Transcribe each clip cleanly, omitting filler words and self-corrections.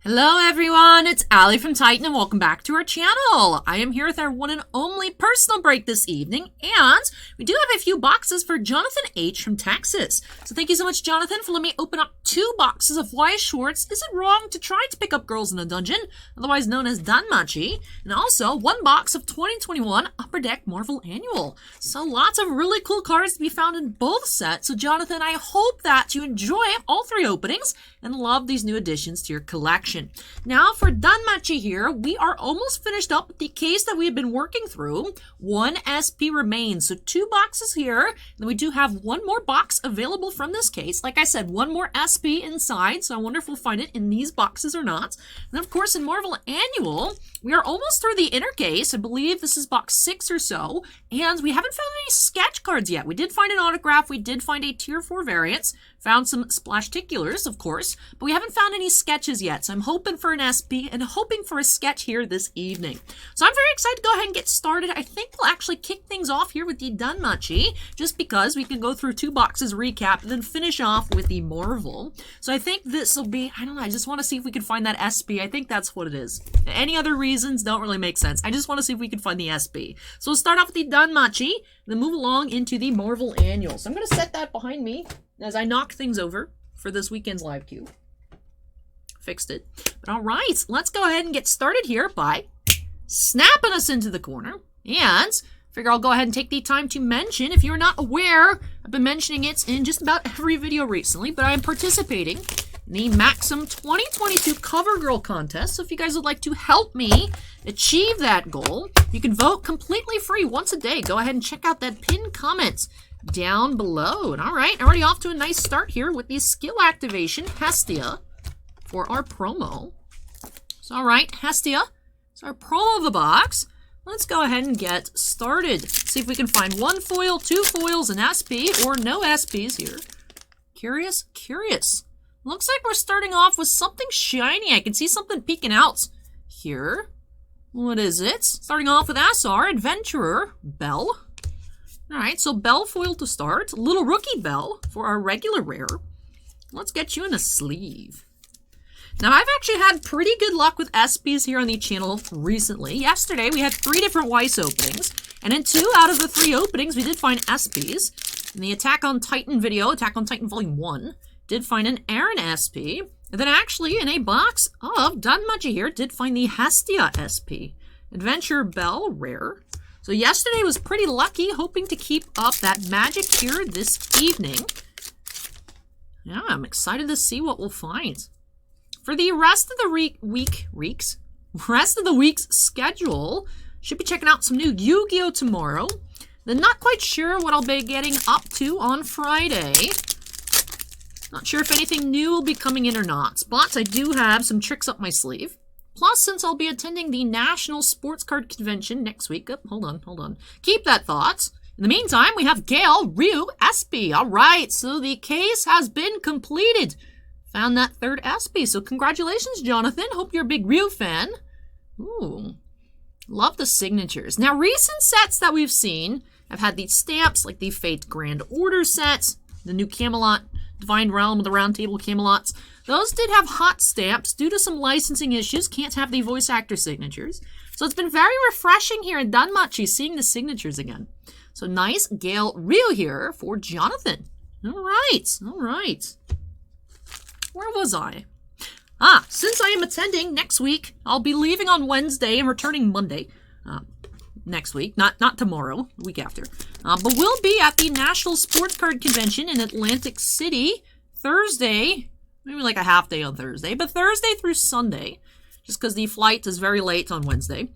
Hello everyone, it's Allie from Titan and welcome back to our channel. I am here with our one and only personal break this evening, and we do have a few boxes for Jonathan H. from Texas. So thank you so much, Jonathan, for letting me open up 2 boxes of Why Schwartz Is It Wrong to Try to Pick Up Girls in a Dungeon, otherwise known as DANMACHI, and also 1 box of 2021 Upper Deck Marvel Annual. So lots of really cool cards to be found in both sets. So Jonathan, I hope that you enjoy all 3 openings and love these new additions to your collection. Now for DANMACHI here, we are almost finished up with the case that we have been working through. 1 SP remains, so 2 boxes here. Then we do have 1 more box available from this case. Like I said, 1 more SP inside, so I wonder if we'll find it in these boxes or not. And then of course in Marvel Annual, we are almost through the inner case. I believe this is box 6 or so, and we haven't found any sketch cards yet. We did find an autograph, we did find a tier 4 variants, found some splash-ticulars, of course, but we haven't found any sketches yet, so I'm hoping for an SP and hoping for a sketch here this evening. So I'm very excited to go ahead and get started. I think we'll actually kick things off here with the DANMACHI, just because we can go through 2 boxes recap and then finish off with the Marvel. So I think this will be, I don't know, I just want to see if we can find that SP. I think that's what it is. Any other reasons don't really make sense. I just want to see if we can find the SP. So we'll start off with the DANMACHI, then move along into the Marvel Annual. So I'm going to set that behind me as I knock things over for this weekend's live queue. Fixed it. But all right, let's go ahead and get started here by snapping us into the corner. And figure I'll go ahead and take the time to mention, if you're not aware, I've been mentioning it in just about every video recently, but I am participating in the Maxim 2022 Cover Girl contest. So if you guys would like to help me achieve that goal, you can vote completely free once a day. Go ahead and check out that pinned comment down below. And all right, already off to a nice start here with the skill activation Hestia for our promo. So all right, Hestia, it's our promo of the box. Let's go ahead and get started. See if we can find 1 foil, 2 foils, an SP, or no SPs here. Curious. Looks like we're starting off with something shiny. I can see something peeking out here. What is it? Starting off with Asar, Adventurer, Belle. Alright, so Belle foil to start. Little Rookie Belle for our regular rare. Let's get you in a sleeve. Now, I've actually had pretty good luck with SPs here on the channel recently. Yesterday, we had 3 different Weiss openings. And in 2 out of the 3 openings, we did find SPs. In the Attack on Titan video, Attack on Titan Volume 1, did find an Aaron SP. And then actually, in a box of DANMACHI here, did find the Hestia SP. Adventure Belle rare. So yesterday was pretty lucky, hoping to keep up that magic here this evening. Yeah, I'm excited to see what we'll find. For the rest of the week's schedule, should be checking out some new Yu-Gi-Oh! Tomorrow. Then not quite sure what I'll be getting up to on Friday. Not sure if anything new will be coming in or not. But I do have some tricks up my sleeve. Plus, since I'll be attending the National Sports Card Convention next week. Oh, hold on. Keep that thought. In the meantime, we have Gale, Ryu, SP. All right, so the case has been completed. Found that 3rd SP, so congratulations, Jonathan. Hope you're a big Ryu fan. Ooh, love the signatures. Now, recent sets that we've seen have had these stamps, like the Fate Grand Order sets, the new Camelot, Divine Realm of the Round Table Camelots. Those did have hot stamps. Due to some licensing issues, can't have the voice actor signatures. So it's been very refreshing here in DANMACHI seeing the signatures again. So nice Gale Ryu here for Jonathan. All right. Where was I? Since I am attending next week, I'll be leaving on Wednesday and returning Monday. Next week, not tomorrow, the week after. But we'll be at the National Sports Card Convention in Atlantic City Thursday. Maybe like a half day on Thursday, but Thursday through Sunday, just because the flight is very late on Wednesday.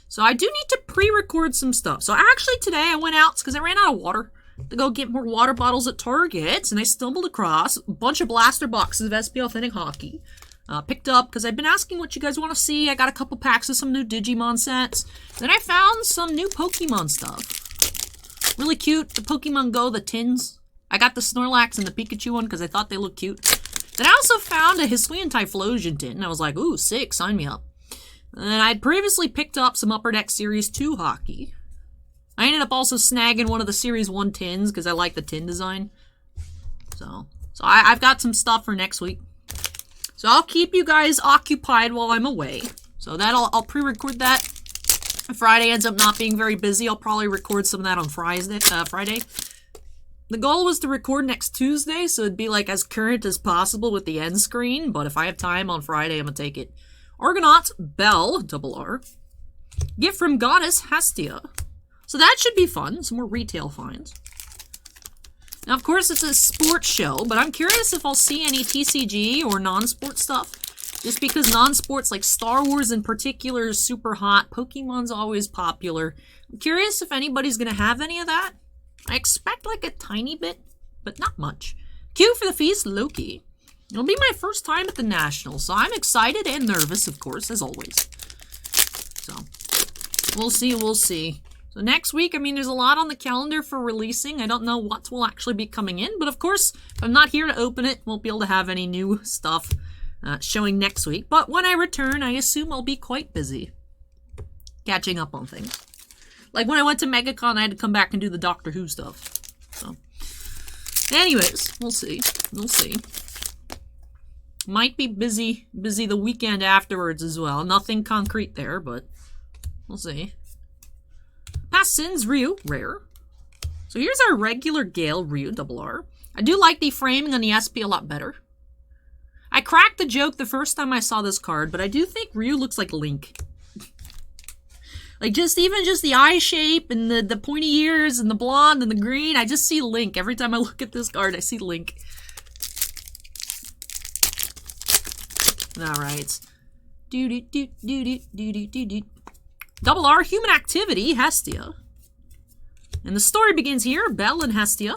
So I do need to pre-record some stuff. So actually today I went out because I ran out of water to go get more water bottles at Target, and I stumbled across a bunch of blaster boxes of SP Authentic Hockey. Picked up because I've been asking what you guys want to see. I got a couple packs of some new Digimon sets. Then I found some new Pokemon stuff. Really cute. The Pokemon Go, the tins. I got the Snorlax and the Pikachu one because I thought they looked cute. Then I also found a Hisuian Typhlosion tin, and I was like, ooh, sick, sign me up. And I'd previously picked up some Upper Deck Series 2 hockey. I ended up also snagging one of the Series 1 tins because I like the tin design. So I've got some stuff for next week. So I'll keep you guys occupied while I'm away. So I'll pre-record that. If Friday ends up not being very busy, I'll probably record some of that on Friday. The goal was to record next Tuesday, so it'd be like as current as possible with the end screen, but if I have time on Friday, I'm gonna take it. Argonaut Bell, double R. Gift from Goddess Hestia. So that should be fun, some more retail finds. Now, of course, it's a sports show, but I'm curious if I'll see any TCG or non-sport stuff. Just because non-sports, like Star Wars in particular, is super hot. Pokemon's always popular. I'm curious if anybody's gonna have any of that. I expect like a tiny bit, but not much. Q for the feast, Loki. It'll be my first time at the Nationals, so I'm excited and nervous, of course, as always. So, we'll see, we'll see. So next week, I mean, there's a lot on the calendar for releasing. I don't know what will actually be coming in, but of course, if I'm not here to open it, won't be able to have any new stuff showing next week. But when I return, I assume I'll be quite busy catching up on things. Like when I went to MegaCon, I had to come back and do the Doctor Who stuff. So, anyways, we'll see. We'll see. Might be busy the weekend afterwards as well. Nothing concrete there, but we'll see. Past Sins Ryu, rare. So here's our regular Gale Ryu, double R. I do like the framing on the SP a lot better. I cracked the joke the first time I saw this card, but I do think Ryu looks like Link. Like, even just the eye shape and the pointy ears and the blonde and the green, I just see Link. Every time I look at this card, I see Link. Alright. Double R, Human Activity, Hestia. And the story begins here, Belle and Hestia.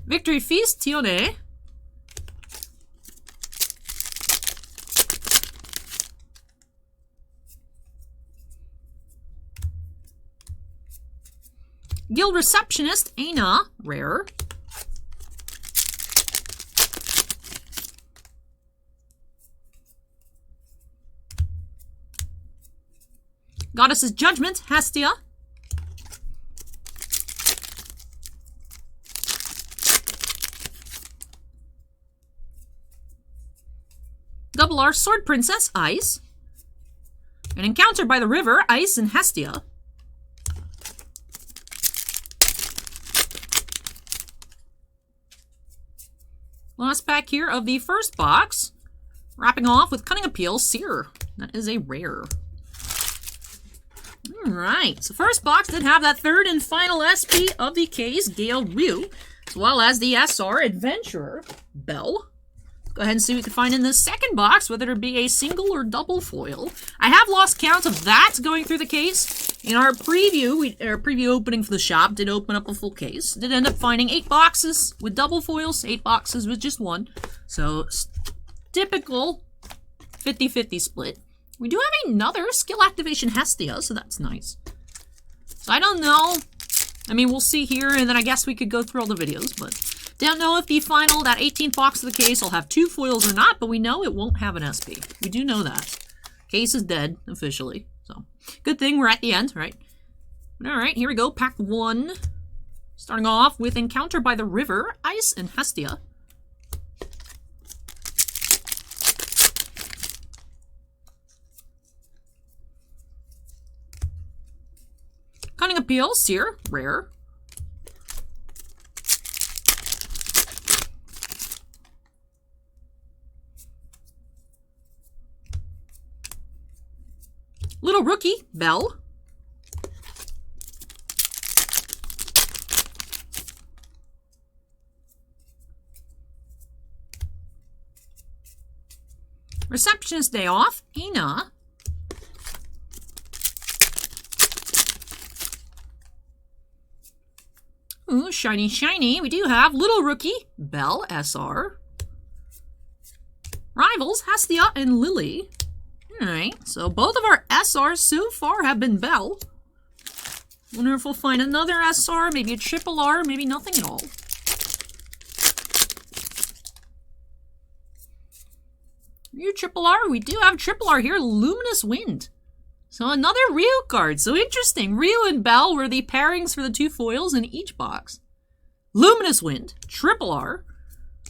Victory Feast, Tione. Guild Receptionist, Aina, rare. Goddess's Judgment, Hestia. Double R, Sword Princess, Ice. An Encounter by the River, Ice and Hestia. Last pack here of the first box. Wrapping off with Cunning Appeal, Seer. That is a rare. Alright, so first box did have that third and final SP of the case, Gale Ryu, as well as the SR Adventurer, Belle. Go ahead and see what we can find in the second box, whether it be a single or double foil. I have lost count of that going through the case. In our preview, our preview opening for the shop did open up a full case. Did end up finding 8 boxes with double foils, 8 boxes with just one. So, typical 50-50 split. We do have another skill activation Hestia, so that's nice. So I don't know. I mean, we'll see here, and then I guess we could go through all the videos, but don't know if the final, that 18th box of the case, will have 2 foils or not, but we know it won't have an SP. We do know that. Case is dead, officially. So, good thing we're at the end, right? Alright, here we go. Pack 1. Starting off with Encounter by the River, Ice and Hestia. Cunning Appeal, Seer, rare. Little Rookie, Belle. Receptionist Day Off, Ina. Ooh, shiny, shiny. We do have Little Rookie, Belle, SR. Rivals, Hestia and Lily. Alright, so both of our SRs so far have been Belle. Wonder if we'll find another SR, maybe a triple R, maybe nothing at all. You triple R? We do have triple R here, Luminous Wind. So another Ryu card. So interesting. Ryu and Bell were the pairings for the 2 foils in each box. Luminous Wind, Triple R.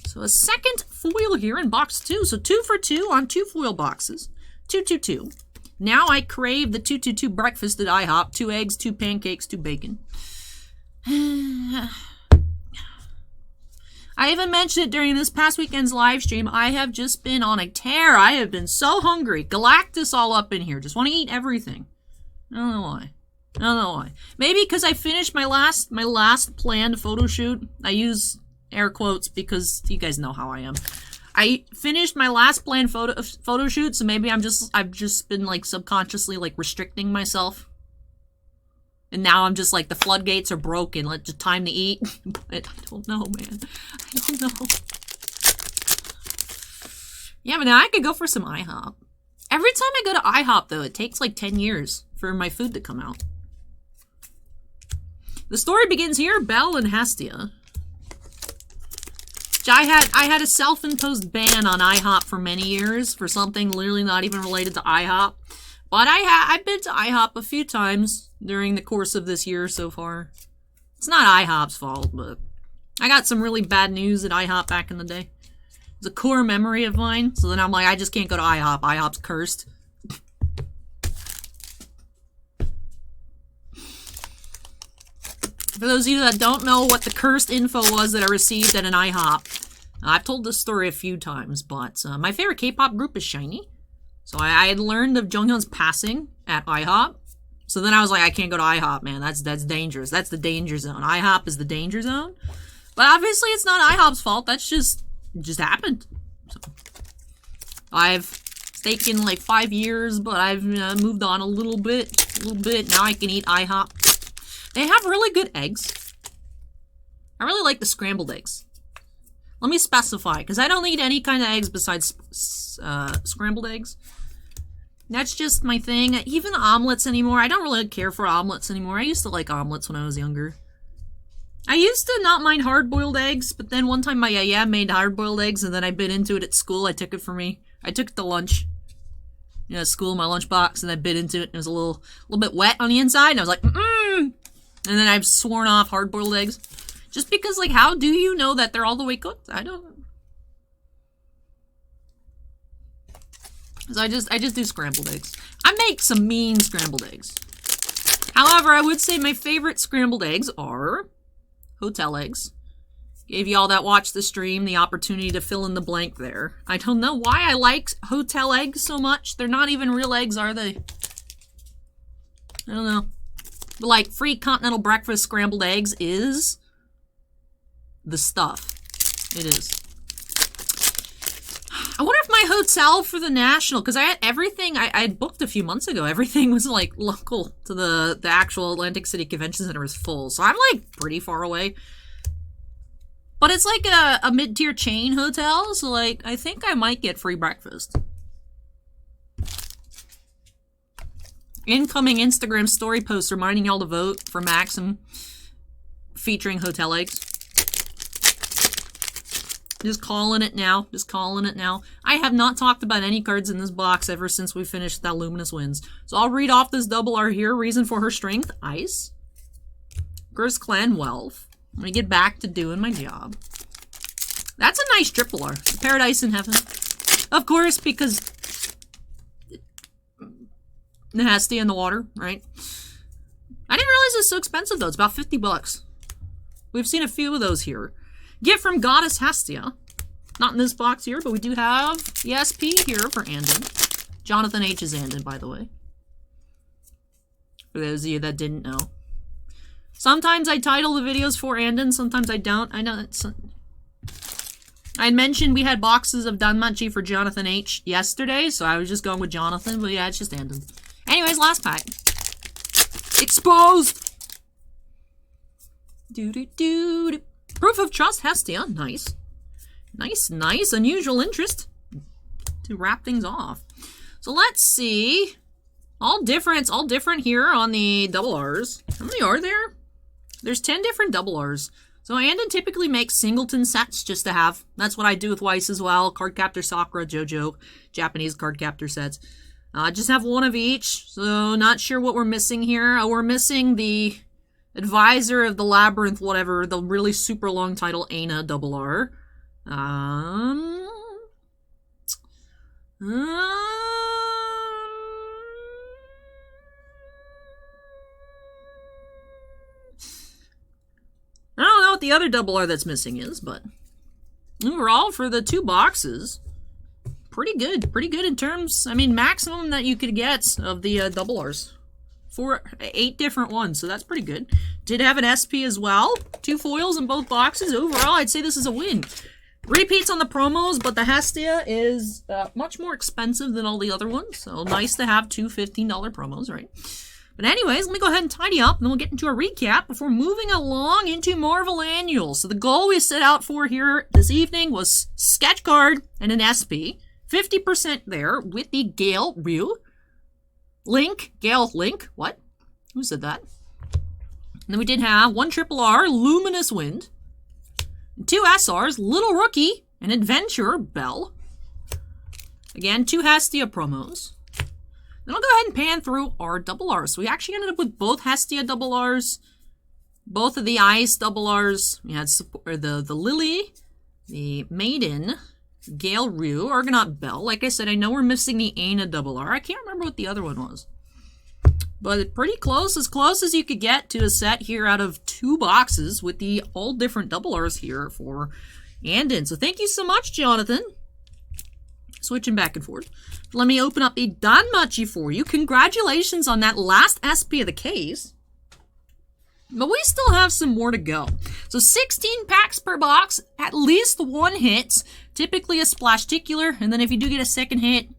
So a second foil here in box 2. So 2 for 2 on 2 foil boxes. 2, 2, 2. Now I crave the 2, 2, 2 breakfast at IHOP. 2 eggs, 2 pancakes, 2 bacon. I even mentioned it during this past weekend's live stream. I have just been on a tear. I have been so hungry. Galactus all up in here. Just want to eat everything. I don't know why. I don't know why. Maybe because I finished my last planned photo shoot. I use air quotes because you guys know how I am. I finished my last planned photo shoot, so maybe I've just been like subconsciously like restricting myself. And now I'm just like, the floodgates are broken. Let just time to eat. But I don't know, man. I don't know. Yeah, but now I could go for some IHOP. Every time I go to IHOP, though, it takes like 10 years for my food to come out. The story begins here. Belle and Hestia. I had a self-imposed ban on IHOP for many years for something literally not even related to IHOP. But I've been to IHOP a few times during the course of this year so far. It's not IHOP's fault, but I got some really bad news at IHOP back in the day. It's a core memory of mine, so then I'm like, I just can't go to IHOP. IHOP's cursed. For those of you that don't know what the cursed info was that I received at an IHOP, I've told this story a few times, but my favorite K-pop group is SHINee. So I had learned of Jonghyun's passing at IHOP. So then I was like, I can't go to IHOP, man. That's dangerous. That's the danger zone. IHOP is the danger zone. But obviously it's not IHOP's fault. That's just, it just happened. So I've taken like 5 years, but I've moved on a little bit. Now I can eat IHOP. They have really good eggs. I really like the scrambled eggs. Let me specify, because I don't eat any kind of eggs besides scrambled eggs. That's just my thing. Even omelets anymore. I don't really care for omelets anymore. I used to like omelets when I was younger. I used to not mind hard-boiled eggs, but then one time my yaya made hard-boiled eggs, and then I bit into it at school. I took it for me. I took it to lunch. You know, at school, my lunchbox, and I bit into it, and it was a little bit wet on the inside, and I was like, And then I've sworn off hard-boiled eggs. Just because, like, how do you know that they're all the way cooked? I don't. So I just do scrambled eggs. I make some mean scrambled eggs. However, I would say my favorite scrambled eggs are hotel eggs. Gave y'all that watch the stream the opportunity to fill in the blank there. I don't know why I like hotel eggs so much. They're not even real eggs, are they? I don't know. But like, free continental breakfast scrambled eggs is the stuff. It is. I wonder if my hotel for the National, because I had everything, I had booked a few months ago. Everything was like local to the actual Atlantic City Convention Center was full. So I'm like pretty far away. But it's like a mid-tier chain hotel. So like, I think I might get free breakfast. Incoming Instagram story post reminding y'all to vote for Maxim featuring hotel eggs. Just calling it now. Just calling it now. I have not talked about any cards in this box ever since we finished that Luminous Winds. So I'll read off this double R here. Reason for her strength, Ice. Curse Clan, Wealth. Let me get back to doing my job. That's a nice triple R. Paradise in Heaven. Of course, because Hestia in the water, right? I didn't realize it's so expensive, though. It's about 50 bucks. We've seen a few of those here. Gift from Goddess Hestia. Not in this box here, but we do have the SP here for Andon. Jonathan H. is Andon, by the way. For those of you that didn't know. Sometimes I title the videos for Andon, sometimes I don't. I know it's... I mentioned we had boxes of DANMACHI for Jonathan H. yesterday, so I was just going with Jonathan, but yeah, it's just Andon. Anyways, last pack. Exposed! Doo-doo-doo-doo. Proof of Trust, Hestia. Nice. Nice, nice. Unusual interest. To wrap things off. So let's see. All different here on the double R's. How many are there? There's 10 different double R's. So Andon typically makes singleton sets just to have. That's what I do with Weiss as well. Card Captor Sakura, JoJo, Japanese card captor sets. I just have one of each, so not sure what we're missing here. We're missing the advisor of the labyrinth, whatever, the really super long title, Aina double R. I don't know what the other double R that's missing is, but overall, for the 2 boxes, pretty good. Pretty good in terms, I mean, maximum that you could get of the double Rs. 8 different ones, so that's pretty good. Did have an SP as well. 2 foils in both boxes. Overall, I'd say this is a win. Repeats on the promos, but the Hestia is much more expensive than all the other ones, so nice to have 2 $15 promos, right? But anyways, let me go ahead and tidy up, and then we'll get into a recap before moving along into Marvel Annuals. So the goal we set out for here this evening was sketch card and an SP. 50% there with the Gale Ryu. Gale Link, what? Who said that? And then we did have 1 RRR, Luminous Wind. 2 SRs, Little Rookie, and Adventurer Bell. Again, 2 Hestia promos. Then I'll go ahead and pan through our double Rs. So we actually ended up with both Hestia double Rs, both of the Ice double Rs. We had the Lily, the Maiden, Gale Ryu, Argonaut Bell. Like I said, I know we're missing the Aina double R. I can't remember what the other one was. But pretty close as you could get to a set here out of 2 boxes with the all different double Rs here for Andon. So thank you so much, Jonathan. Switching back and forth. Let me open up a DANMACHI for you. Congratulations on that last SP of the case. But we still have some more to go. So 16 packs per box, at least 1 hit. Typically a splash-ticular, and then if you do get a second hit,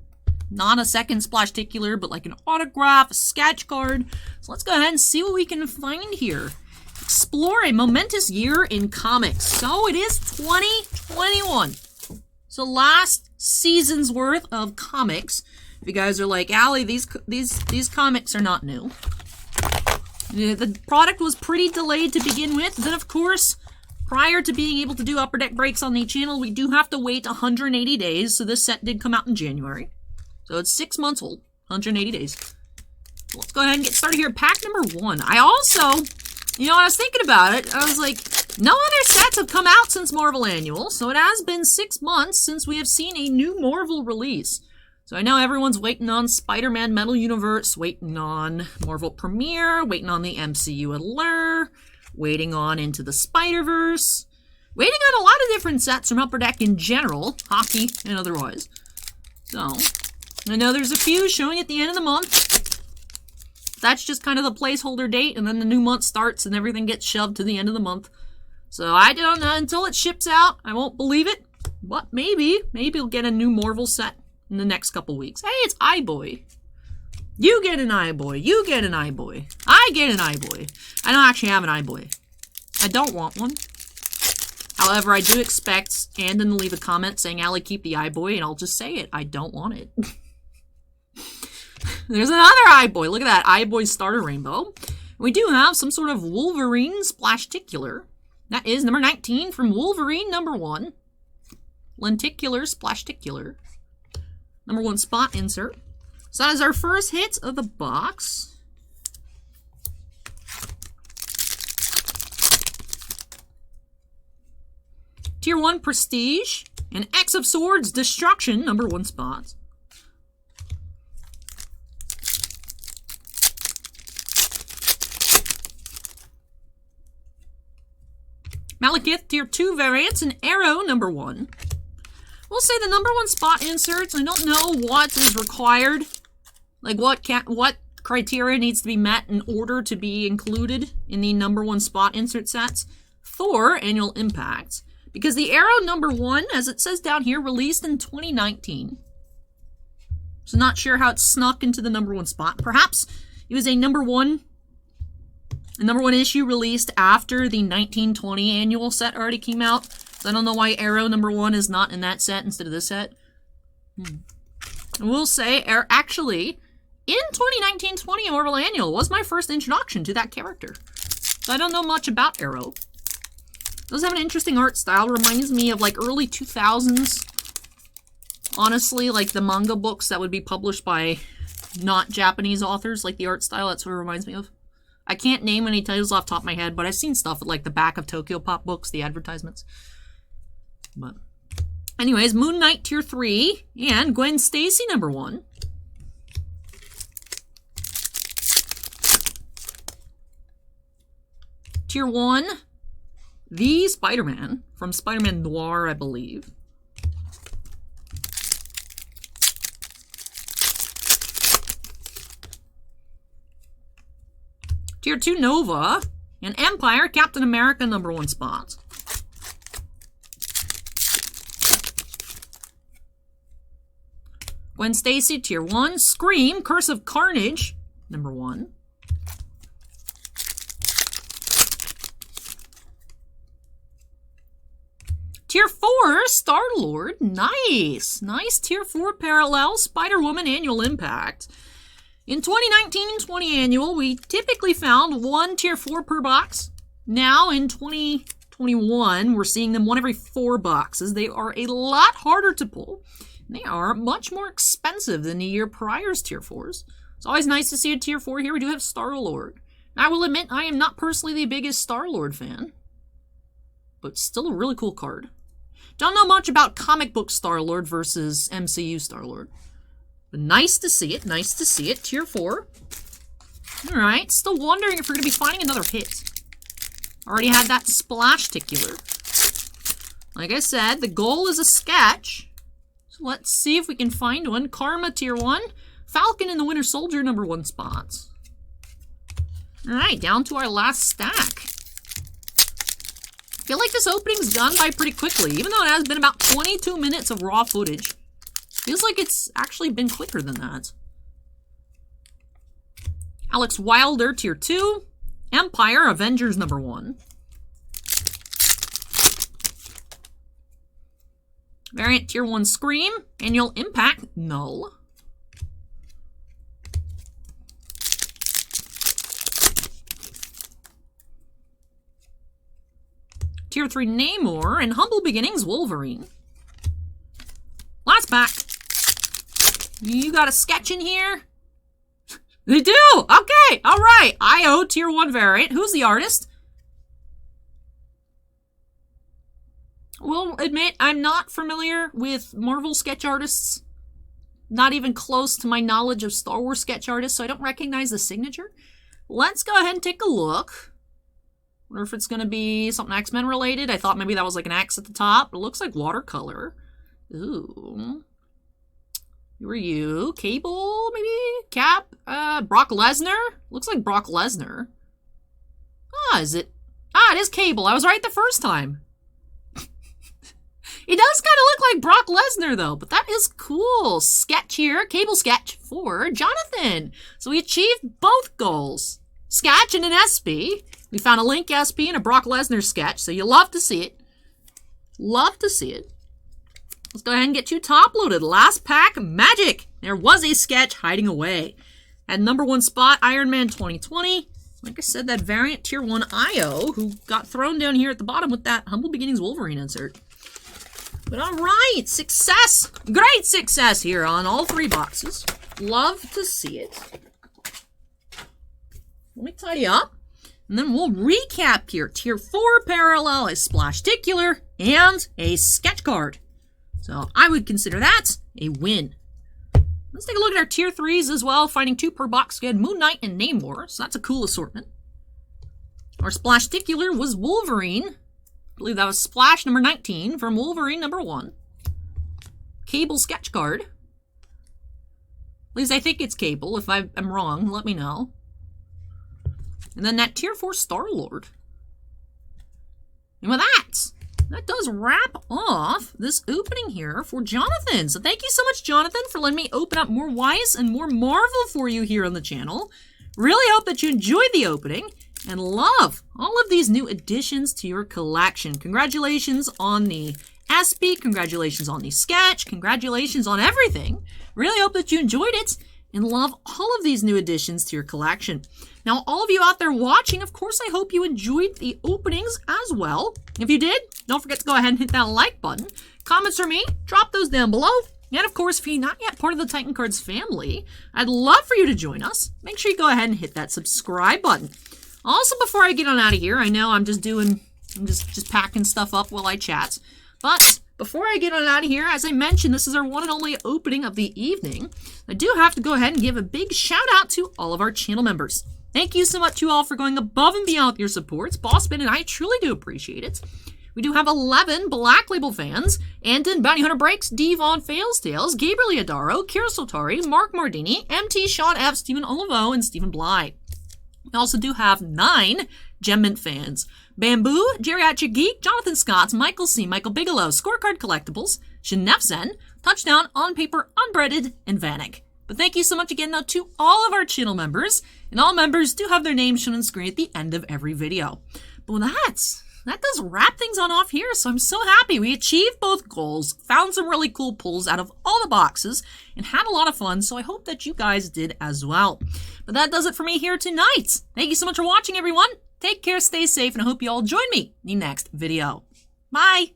not a second splash-ticular, but like an autograph, a sketch card. So let's go ahead and see what we can find here. Explore a momentous year in comics. So it is 2021. So last season's worth of comics. If you guys are like, Allie, these comics are not new. The product was pretty delayed to begin with. Then, of course, prior to being able to do Upper Deck breaks on the channel, we do have to wait 180 days. So this set did come out in January. So it's 6 months old, 180 days. So let's go ahead and get started here. Pack number 1. I also, when I was thinking about it, I was like, no other sets have come out since Marvel Annual. So it has been 6 months since we have seen a new Marvel release. So I know everyone's waiting on Spider-Man Metal Universe, waiting on Marvel Premiere, waiting on the MCU Allure, waiting on Into the Spider-Verse, waiting on a lot of different sets from Upper Deck in general, hockey and otherwise. So I know there's a few showing at the end of the month. That's just kind of the placeholder date, and then the new month starts and everything gets shoved to the end of the month. So I don't know, until it ships out, I won't believe it. But maybe we'll get a new Marvel set in the next couple weeks. Hey, it's iBoy. You get an iBoy. You get an iBoy. I get an iBoy. I don't actually have an iBoy. I don't want one. However, I do expect Andon to leave a comment saying, Allie, keep the iBoy, and I'll just say it. I don't want it. There's another iBoy. Look at that. iBoy starter rainbow. We do have some sort of Wolverine splash-ticular. That is number 19 from Wolverine number 1. Lenticular splash-ticular. Number 1 spot insert. So that is our first hit of the box. Tier 1 Prestige and X of Swords Destruction, number 1 spots. Malekith Tier 2 variants and Arrow number 1. We'll say the number 1 spot inserts. I don't know what is required, like what criteria needs to be met in order to be included in the number 1 spot insert sets for Annual Impact. Because the Arrow number 1, as it says down here, released in 2019. So not sure how it snuck into the number 1 spot. Perhaps it was a number 1 issue released after the 1920 annual set already came out. So I don't know why Arrow number 1 is not in that set instead of this set. We'll say, actually, in 2019-20 Marvel Annual was my first introduction to that character. So I don't know much about Arrow. Does have an interesting art style. Reminds me of like early 2000s. Honestly, like the manga books that would be published by not Japanese authors, like the art style. That's what it reminds me of. I can't name any titles off the top of my head, but I've seen stuff at like the back of Tokyo Pop books, the advertisements. But anyways, Moon Knight Tier 3 and Gwen Stacy number 1. Tier 1, The Spider-Man from Spider-Man Noir, I believe. Tier 2, Nova and Empire Captain America number 1 spot. Gwen Stacy Tier 1, Scream Curse of Carnage number 1. Tier 4, Star-Lord. Nice. Nice Tier 4 parallel Spider-Woman Annual Impact. In 2019 and 20 annual, we typically found 1 Tier 4 per box. Now in 2021, we're seeing them 1 every 4 boxes. They are a lot harder to pull. They are much more expensive than the year prior's Tier 4s. It's always nice to see a Tier 4 here. We do have Star-Lord. I will admit, I am not personally the biggest Star-Lord fan, but still a really cool card. Don't know much about comic book Star-Lord versus MCU Star-Lord. But nice to see it. Nice to see it. Tier 4. Alright. Still wondering if we're going to be finding another hit. Already had that splash-ticular. Like I said, the goal is a sketch. So let's see if we can find one. Karma Tier 1. Falcon and the Winter Soldier number 1 spots. Alright. Down to our last stack. I feel like this opening's gone by pretty quickly, even though it has been about 22 minutes of raw footage. Feels like it's actually been quicker than that. Alex Wilder, Tier 2. Empire, Avengers number 1. Variant Tier 1, Scream. Annual Impact, Null. Tier 3, Namor, and Humble Beginnings, Wolverine. Last pack. You got a sketch in here? They do! Okay, alright. IO Tier 1 variant. Who's the artist? Will admit, I'm not familiar with Marvel sketch artists. Not even close to my knowledge of Star Wars sketch artists, so I don't recognize the signature. Let's go ahead and take a look. Wonder if it's going to be something X-Men related. I thought maybe that was like an X at the top. It looks like watercolor. Ooh. Who are you? Cable, maybe? Cap? Brock Lesnar? Looks like Brock Lesnar. Ah, is it? Ah, it is Cable. I was right the first time. It does kind of look like Brock Lesnar, though. But that is cool. Sketch here. Cable sketch for Jonathan. So we achieved both goals. Sketch and an SP. We found a Link SP and a Brock Lesnar sketch, so you love to see it. Love to see it. Let's go ahead and get you top-loaded. Last pack, magic. There was a sketch hiding away. At number 1 spot, Iron Man 2020. Like I said, that variant Tier 1 IO, who got thrown down here at the bottom with that Humble Beginnings Wolverine insert. But alright, success. Great success here on all 3 boxes. Love to see it. Let me tidy up. And then we'll recap here. Tier 4 parallel, a splash-ticular, and a sketch card. So I would consider that a win. Let's take a look at our Tier 3s as well, finding 2 per box. We had Moon Knight and Namor, so that's a cool assortment. Our splash-ticular was Wolverine. I believe that was Splash number 19 from Wolverine number 1. Cable sketch card. At least I think it's Cable. If I'm wrong, let me know. And then that Tier 4 Star-Lord. And with that does wrap off this opening here for Jonathan. So thank you so much, Jonathan, for letting me open up more Weiss and more Marvel for you here on the channel. Really hope that you enjoyed the opening and love all of these new additions to your collection. Congratulations on the SP, congratulations on the sketch, congratulations on everything. Really hope that you enjoyed it and love all of these new additions to your collection. Now, all of you out there watching, of course, I hope you enjoyed the openings as well. If you did, don't forget to go ahead and hit that like button. Comments from me, drop those down below. And of course, if you're not yet part of the Titan Cards family, I'd love for you to join us. Make sure you go ahead and hit that subscribe button. Also, before I get on out of here, I know I'm just packing stuff up while I chat. But before I get on out of here, as I mentioned, this is our one and only opening of the evening. I do have to go ahead and give a big shout out to all of our channel members. Thank you so much to you all for going above and beyond with your supports. Bossman and I truly do appreciate it. We do have 11 Black Label fans: Anton, Bounty Hunter Breaks, Devon Fails Tales, Gabriel Iadaro, Kira Soltari, Mark Mardini, MT Sean F, Stephen Olivo, and Stephen Bly. We also do have 9 Gem Mint fans: Bamboo, Geriatric Geek, Jonathan Scott, Michael C, Michael Bigelow, Scorecard Collectibles, Shenefzen, Touchdown, On Paper, Unbreaded, and Vanek. But thank you so much again, though, to all of our channel members, and all members do have their names shown on screen at the end of every video. But with that does wrap things on off here, so I'm so happy we achieved both goals, found some really cool pulls out of all the boxes, and had a lot of fun, so I hope that you guys did as well. But that does it for me here tonight. Thank you so much for watching, everyone. Take care, stay safe, and I hope you all join me in the next video. Bye!